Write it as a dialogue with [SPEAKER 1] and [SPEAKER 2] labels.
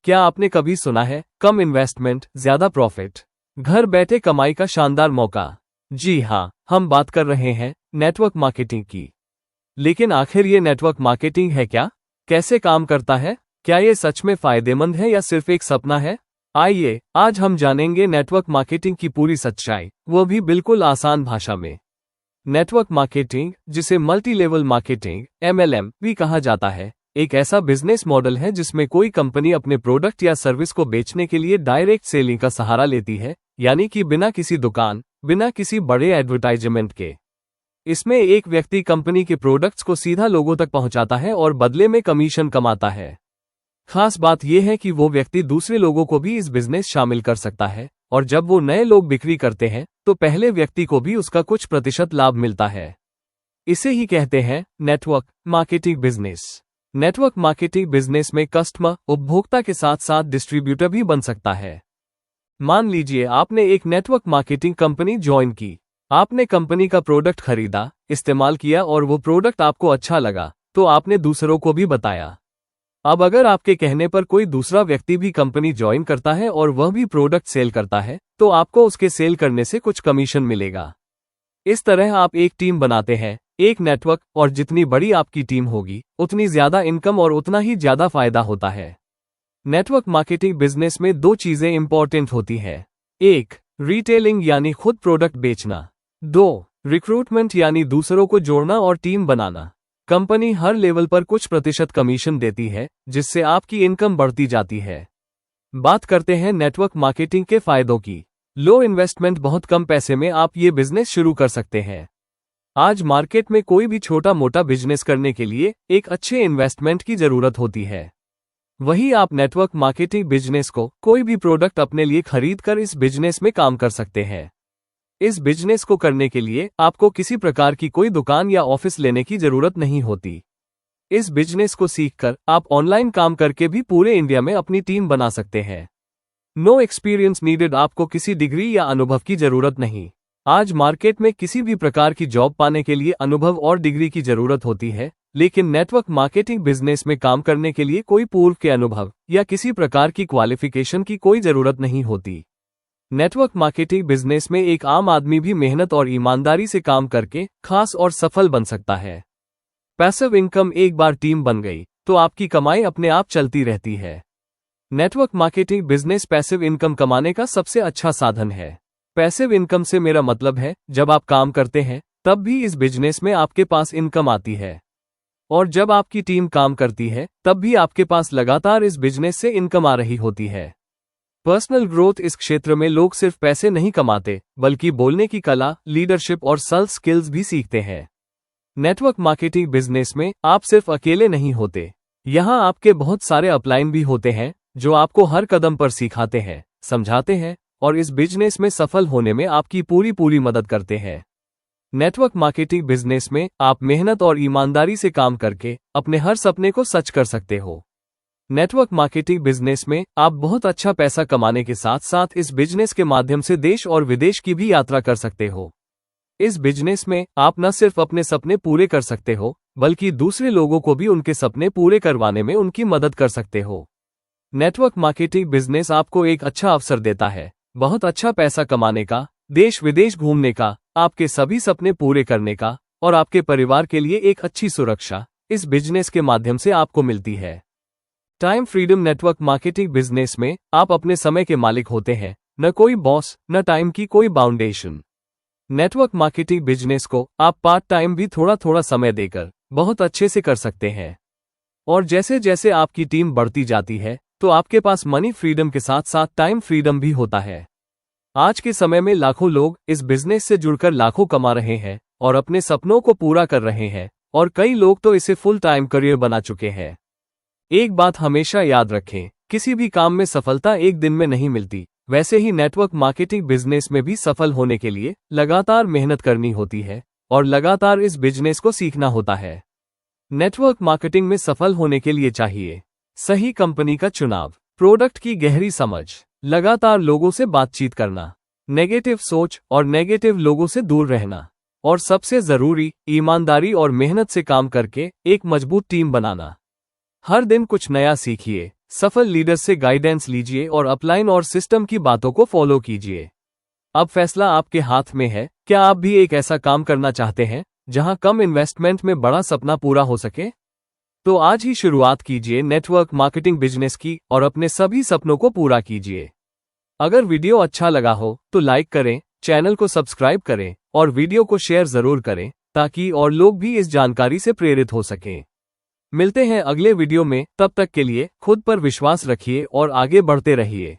[SPEAKER 1] क्या आपने कभी सुना है कम इन्वेस्टमेंट ज्यादा प्रॉफिट, घर बैठे कमाई का शानदार मौका? जी हाँ, हम बात कर रहे हैं नेटवर्क मार्केटिंग की। लेकिन आखिर ये नेटवर्क मार्केटिंग है क्या? कैसे काम करता है? क्या ये सच में फायदेमंद है या सिर्फ एक सपना है? आइए आज हम जानेंगे नेटवर्क मार्केटिंग की पूरी सच्चाई, वो भी बिल्कुल आसान भाषा में। नेटवर्क मार्केटिंग, जिसे मल्टी लेवल मार्केटिंग MLM भी कहा जाता है, एक ऐसा बिजनेस मॉडल है जिसमें कोई कंपनी अपने प्रोडक्ट या सर्विस को बेचने के लिए डायरेक्ट सेलिंग का सहारा लेती है, यानी कि बिना किसी दुकान, बिना किसी बड़े एडवर्टाइजमेंट के। इसमें एक व्यक्ति कंपनी के प्रोडक्ट्स को सीधा लोगों तक पहुंचाता है और बदले में कमीशन कमाता है। खास बात यह है कि वो व्यक्ति दूसरे लोगों को भी इस बिजनेस शामिल कर सकता है, और जब वो नए लोग बिक्री करते हैं तो पहले व्यक्ति को भी उसका कुछ प्रतिशत लाभ मिलता है। इसे ही कहते हैं network marketing business. Network marketing business में कस्टमर, उपभोक्ता के साथ साथ डिस्ट्रीब्यूटर भी बन सकता है। मान लीजिए आपने एक नेटवर्क मार्केटिंग कंपनी ज्वाइन की। आपने कंपनी का प्रोडक्ट खरीदा, इस्तेमाल किया और वो प्रोडक्ट आपको अच्छा लगा, तो आपने दूसरों को भी बताया। अब अगर आपके कहने पर कोई दूसरा व्यक्ति भी कंपनी ज्वाइन करता है और वह भी प्रोडक्ट सेल करता है, तो आपको उसके सेल करने से कुछ कमीशन मिलेगा। इस तरह आप एक टीम बनाते हैं, एक नेटवर्क, और जितनी बड़ी आपकी टीम होगी उतनी ज्यादा इनकम और उतना ही ज्यादा फायदा होता है। नेटवर्क मार्केटिंग बिजनेस में दो चीजें इंपॉर्टेंट होती है। 1. रिटेलिंग यानी खुद प्रोडक्ट बेचना। 2. रिक्रूटमेंट यानी दूसरों को जोड़ना और टीम बनाना। कंपनी हर लेवल पर कुछ प्रतिशत कमीशन देती है, जिससे आपकी इनकम बढ़ती जाती है। बात करते हैं नेटवर्क मार्केटिंग के फायदों की। लो इन्वेस्टमेंट, बहुत कम पैसे में आप ये बिजनेस शुरू कर सकते हैं। आज मार्केट में कोई भी छोटा मोटा बिजनेस करने के लिए एक अच्छे इन्वेस्टमेंट की जरूरत होती है। वहीं आप नेटवर्क मार्केटिंग बिजनेस को कोई भी प्रोडक्ट अपने लिए खरीद कर इस बिजनेस में काम कर सकते हैं। इस बिजनेस को करने के लिए आपको किसी प्रकार की कोई दुकान या ऑफिस लेने की जरूरत नहीं होती। इस बिजनेस को सीखकर आप ऑनलाइन काम करके भी पूरे इंडिया में अपनी टीम बना सकते हैं। नो एक्सपीरियंस नीडेड, आपको किसी डिग्री या अनुभव की जरूरत नहीं। आज मार्केट में किसी भी प्रकार की जॉब पाने के लिए अनुभव और डिग्री की जरूरत होती है, लेकिन नेटवर्क मार्केटिंग बिजनेस में काम करने के लिए कोई पूर्व के अनुभव या किसी प्रकार की क्वालिफिकेशन की कोई जरूरत नहीं होती। नेटवर्क मार्केटिंग बिजनेस में एक आम आदमी भी मेहनत और ईमानदारी से काम करके खास और सफल बन सकता है। पैसिव इनकम, एक बार टीम बन गई तो आपकी कमाई अपने आप चलती रहती है। Network marketing business passive income कमाने का सबसे अच्छा साधन है। पैसिव इनकम से मेरा मतलब है, जब आप काम करते हैं तब भी इस बिजनेस में आपके पास इनकम आती है, और जब आपकी टीम काम करती है तब भी आपके पास लगातार इस बिजनेस से इनकम आ रही होती है। पर्सनल ग्रोथ, इस क्षेत्र में लोग सिर्फ पैसे नहीं कमाते बल्कि बोलने की कला, लीडरशिप और सेल्फ स्किल्स भी सीखते हैं। नेटवर्क मार्केटिंग बिजनेस में आप सिर्फ अकेले नहीं होते, यहाँ आपके बहुत सारे अपलाइन भी होते हैं जो आपको हर कदम पर सिखाते हैं, समझाते हैं और इस बिजनेस में सफल होने में आपकी पूरी मदद करते हैं। नेटवर्क मार्केटिंग बिजनेस में आप मेहनत और ईमानदारी से काम करके अपने हर सपने को सच कर सकते हो। नेटवर्क मार्केटिंग बिजनेस में आप बहुत अच्छा पैसा कमाने के साथ साथ इस बिजनेस के माध्यम से देश और विदेश की भी यात्रा कर सकते हो। इस बिजनेस में आप न सिर्फ अपने सपने पूरे कर सकते हो, बल्कि दूसरे लोगों को भी उनके सपने पूरे करवाने में उनकी मदद कर सकते हो। नेटवर्क मार्केटिंग बिजनेस आपको एक अच्छा अवसर देता है, बहुत अच्छा पैसा कमाने का, देश विदेश घूमने का, आपके सभी सपने पूरे करने का, और आपके परिवार के लिए एक अच्छी सुरक्षा इस बिजनेस के माध्यम से आपको मिलती है। Time freedom, network marketing business में आप अपने समय के मालिक होते हैं, न कोई बॉस, न टाइम की कोई बाउंडेशन। नेटवर्क मार्केटिंग बिजनेस को आप पार्ट टाइम भी थोड़ा समय देकर बहुत अच्छे से कर सकते हैं, और जैसे जैसे आपकी टीम बढ़ती जाती है तो आपके पास मनी फ्रीडम के साथ साथ टाइम फ्रीडम भी होता है। आज के समय में लाखों लोग इस बिजनेस से जुड़कर लाखों कमा रहे हैं और अपने सपनों को पूरा कर रहे हैं, और कई लोग तो इसे फुल टाइम करियर बना चुके हैं। एक बात हमेशा याद रखें, किसी भी काम में सफलता एक दिन में नहीं मिलती, वैसे ही नेटवर्क मार्केटिंग बिजनेस में भी सफल होने के लिए लगातार मेहनत करनी होती है और लगातार इस बिजनेस को सीखना होता है। नेटवर्क मार्केटिंग में सफल होने के लिए चाहिए सही कंपनी का चुनाव, प्रोडक्ट की गहरी समझ, लगातार लोगों से बातचीत करना, नेगेटिव सोच और नेगेटिव लोगों से दूर रहना, और सबसे जरूरी ईमानदारी और मेहनत से काम करके एक मजबूत टीम बनाना। हर दिन कुछ नया सीखिए, सफल लीडर से गाइडेंस लीजिए और अपलाइन और सिस्टम की बातों को फॉलो कीजिए। अब फैसला आपके हाथ में है। क्या आप भी एक ऐसा काम करना चाहते हैं जहां कम इन्वेस्टमेंट में बड़ा सपना पूरा हो सके? तो आज ही शुरुआत कीजिए नेटवर्क मार्केटिंग बिजनेस की और अपने सभी सपनों को पूरा कीजिए। अगर वीडियो अच्छा लगा हो तो लाइक करें, चैनल को सब्सक्राइब करें और वीडियो को शेयर जरूर करें ताकि और लोग भी इस जानकारी से प्रेरित हो सकें। मिलते हैं अगले वीडियो में, तब तक के लिए खुद पर विश्वास रखिए और आगे बढ़ते रहिए।